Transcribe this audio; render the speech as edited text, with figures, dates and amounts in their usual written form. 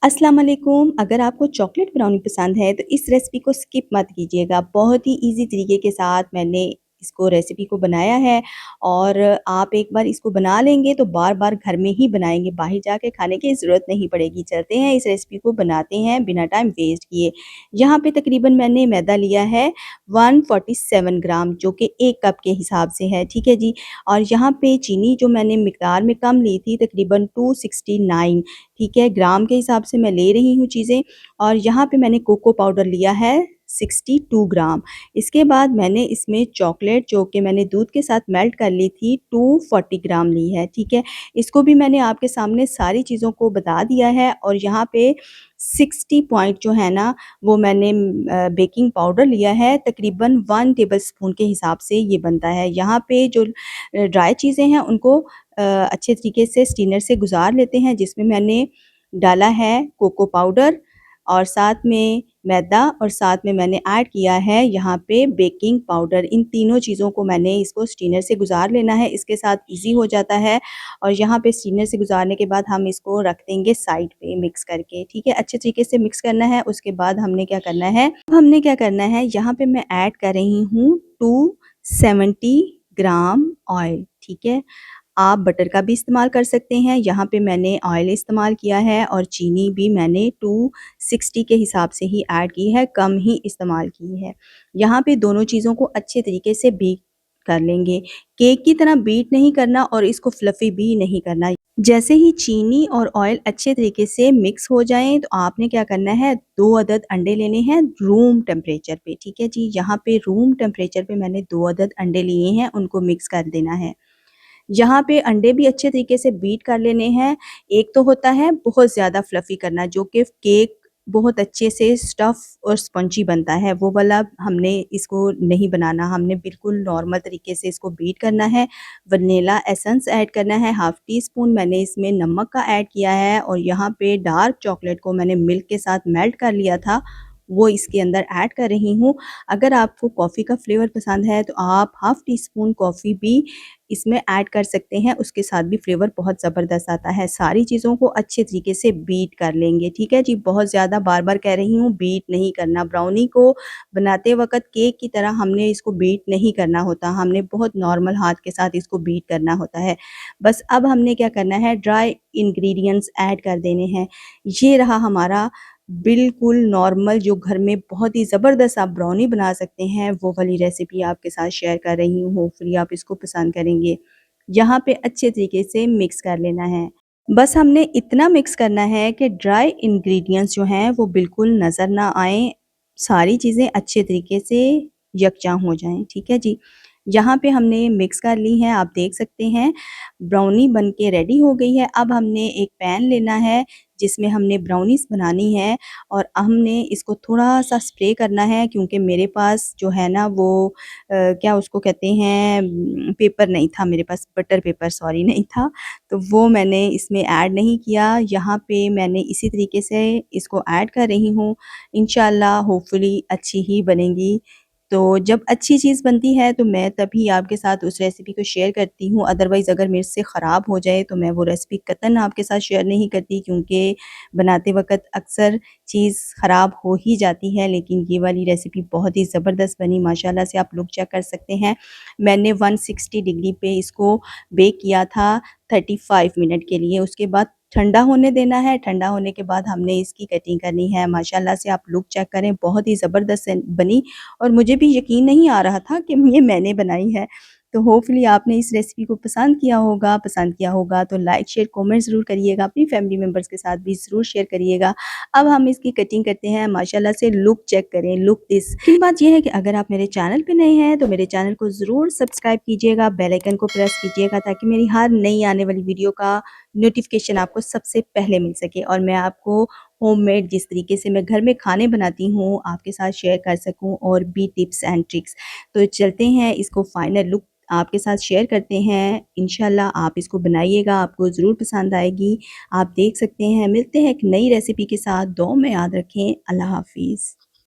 अस्सलाम वालेकुम। अगर आपको चॉकलेट ब्राउनी पसंद है तो इस रेसिपी को स्किप मत कीजिएगा। बहुत ही इजी तरीके के साथ मैंने इसको रेसिपी को बनाया है और आप एक बार इसको बना लेंगे तो बार-बार घर में ही बनाएँगे, बाहर जाके खाने की ज़रूरत नहीं पड़ेगी। चलते हैं इस रेसिपी को बनाते हैं बिना टाइम वेस्ट किए। यहाँ पे तकरीबन मैंने मैदा लिया है 147 ग्राम जो कि 1 कप के हिसाब से है, ठीक है जी। और यहाँ पे चीनी जो मैंने मिकदार में कम ली थी तकरीबन 269, ठीक है, ग्राम के हिसाब से मैं ले रही हूँ चीज़ें। और यहाँ पे मैंने कोको पाउडर लिया है 62 ग्राम। इसके बाद मैंने इसमें चॉकलेट जो कि मैंने दूध के साथ मेल्ट कर ली थी 240 ग्राम ली है, ठीक है। इसको भी मैंने आपके सामने सारी चीज़ों को बता दिया है। और यहाँ पे 60 पॉइंट जो है ना वो मैंने बेकिंग पाउडर लिया है तकरीबन 1 टेबलस्पून के हिसाब से ये बनता है। यहाँ पे जो ड्राई चीज़ें हैं उनको अच्छे तरीके से स्टीनर से गुज़ार लेते हैं, जिसमें मैंने डाला है कोको पाउडर और साथ में मैदा और साथ में मैंने ऐड किया है यहाँ पे बेकिंग पाउडर। इन तीनों चीज़ों को मैंने इसको स्टीनर से गुज़ार लेना है, इसके साथ ईज़ी हो जाता है। और यहाँ पे स्टीनर से गुज़ारने के बाद हम इसको रख देंगे साइड पे मिक्स करके, ठीक है। अच्छे तरीके से मिक्स करना है। उसके बाद हमने क्या करना है, अब हमने क्या करना है, यहाँ पे मैं ऐड कर रही हूँ 270 ग्राम ऑयल, ठीक है। आप बटर का भी इस्तेमाल कर सकते हैं। यहाँ पे मैंने ऑयल इस्तेमाल किया है और चीनी भी मैंने 260 के हिसाब से ही ऐड की है, कम ही इस्तेमाल की है। यहाँ पे दोनों चीज़ों को अच्छे तरीके से बीट कर लेंगे। केक की तरह बीट नहीं करना और इसको फ्लफ़ी भी नहीं करना। जैसे ही चीनी और ऑयल अच्छे तरीके से मिक्स हो जाएँ तो आपने क्या करना है, 2 अदद अंडे लेने हैं रूम टेम्परेचर पे, ठीक है जी। यहाँ पे रूम टेम्परेचर पे मैंने 2 अदद अंडे लिए हैं, उनको मिक्स कर देना है। यहाँ पे अंडे भी अच्छे तरीके से बीट कर लेने हैं। एक तो होता है बहुत ज़्यादा फ्लफ़ी करना जो कि केक बहुत अच्छे से स्टफ़ और स्पंजी बनता है, वो वाला हमने इसको नहीं बनाना। हमने बिल्कुल नॉर्मल तरीके से इसको बीट करना है। वनीला एसेंस ऐड करना है, हाफ़ टी स्पून मैंने इसमें नमक का ऐड किया है और यहाँ पे डार्क चॉकलेट को मैंने मिल्क के साथ मेल्ट कर लिया था, वो इसके अंदर ऐड कर रही हूँ। अगर आपको कॉफ़ी का फ्लेवर पसंद है तो आप हाफ़ टी स्पून कॉफ़ी भी इसमें ऐड कर सकते हैं, उसके साथ भी फ्लेवर बहुत ज़बरदस्त आता है। सारी चीज़ों को अच्छे तरीके से बीट कर लेंगे, ठीक है जी। बहुत ज़्यादा बार-बार कह रही हूँ बीट नहीं करना। ब्राउनी को बनाते वक़्त केक की तरह हमने इसको बीट नहीं करना होता, हमने बहुत नॉर्मल हाथ के साथ इसको बीट करना होता है। बस अब हमने क्या करना है, ड्राई इंग्रीडिएंट्स ऐड कर देने हैं। ये रहा हमारा बिल्कुल नॉर्मल जो घर में बहुत ही ज़बरदस्त आप ब्राउनी बना सकते हैं, वो वाली रेसिपी आपके साथ शेयर कर रही हूँ। होपफुली आप इसको पसंद करेंगे। यहाँ पे अच्छे तरीके से मिक्स कर लेना है। बस हमने इतना मिक्स करना है कि ड्राई इंग्रीडिएंट्स जो हैं वो बिल्कुल नज़र ना आएँ, सारी चीज़ें अच्छे तरीके से यकजां हो जाएँ, ठीक है जी। यहाँ पे हमने मिक्स कर ली हैं, आप देख सकते हैं ब्राउनी बन के रेडी हो गई है। अब हमने एक पैन लेना है जिसमें हमने ब्राउनीज़ बनानी है और हमने इसको थोड़ा-सा स्प्रे करना है, क्योंकि मेरे पास जो है ना वो क्या उसको कहते हैं, पेपर नहीं था मेरे पास, बटर पेपर सॉरी नहीं था, तो वो मैंने इसमें ऐड नहीं किया। यहाँ पे मैंने इसी तरीके से इसको ऐड कर रही हूँ। इंशाल्लाह होपफुली अच्छी ही बनेगी। तो जब अच्छी चीज़ बनती है तो मैं तभी आपके साथ उस रेसिपी को शेयर करती हूँ, अदरवाइज़ अगर मेरे से ख़राब हो जाए तो मैं वो रेसिपी कतई आपके साथ शेयर नहीं करती, क्योंकि बनाते वक़्त अक्सर चीज़ ख़राब हो ही जाती है। लेकिन ये वाली रेसिपी बहुत ही ज़बरदस्त बनी माशाल्लाह से, आप लोग चेक कर सकते हैं। मैंने 160 डिग्री पे इसको बेक किया था 35 मिनट के लिए। उसके बाद ठंडा होने देना है, ठंडा होने के बाद हमने इसकी कटिंग करनी है। माशाल्लाह से आप लुक चेक करें, बहुत ही ज़बरदस्त बनी और मुझे भी यकीन नहीं आ रहा था कि ये मैंने बनाई है। तो होपफुली आपने इस रेसिपी को पसंद किया होगा तो लाइक, शेयर, कमेंट ज़रूर करिएगा। अपनी फैमिली मेंबर्स के साथ भी ज़रूर शेयर करिएगा। अब हम इसकी कटिंग करते हैं। माशाल्लाह से लुक चेक करें, लुक दिस। लेकिन बात ये है कि अगर आप मेरे चैनल पे नए हैं तो मेरे चैनल को ज़रूर सब्सक्राइब कीजिएगा, बेल आइकन को प्रेस कीजिएगा ताकि मेरी हर नई आने वाली वीडियो का नोटिफ़िकेशन आपको सबसे पहले मिल सके और मैं आपको होममेड जिस तरीके से मैं घर में खाने बनाती हूँ आपके साथ शेयर कर सकूँ, और भी टिप्स एंड ट्रिक्स। तो चलते हैं इसको फाइनल लुक आपके साथ शेयर करते हैं। इंशाल्लाह आप इसको बनाइएगा, आपको ज़रूर पसंद आएगी। आप देख सकते हैं। मिलते हैं एक नई रेसिपी के साथ। दुआ में याद रखें। अल्लाह हाफ़िज़।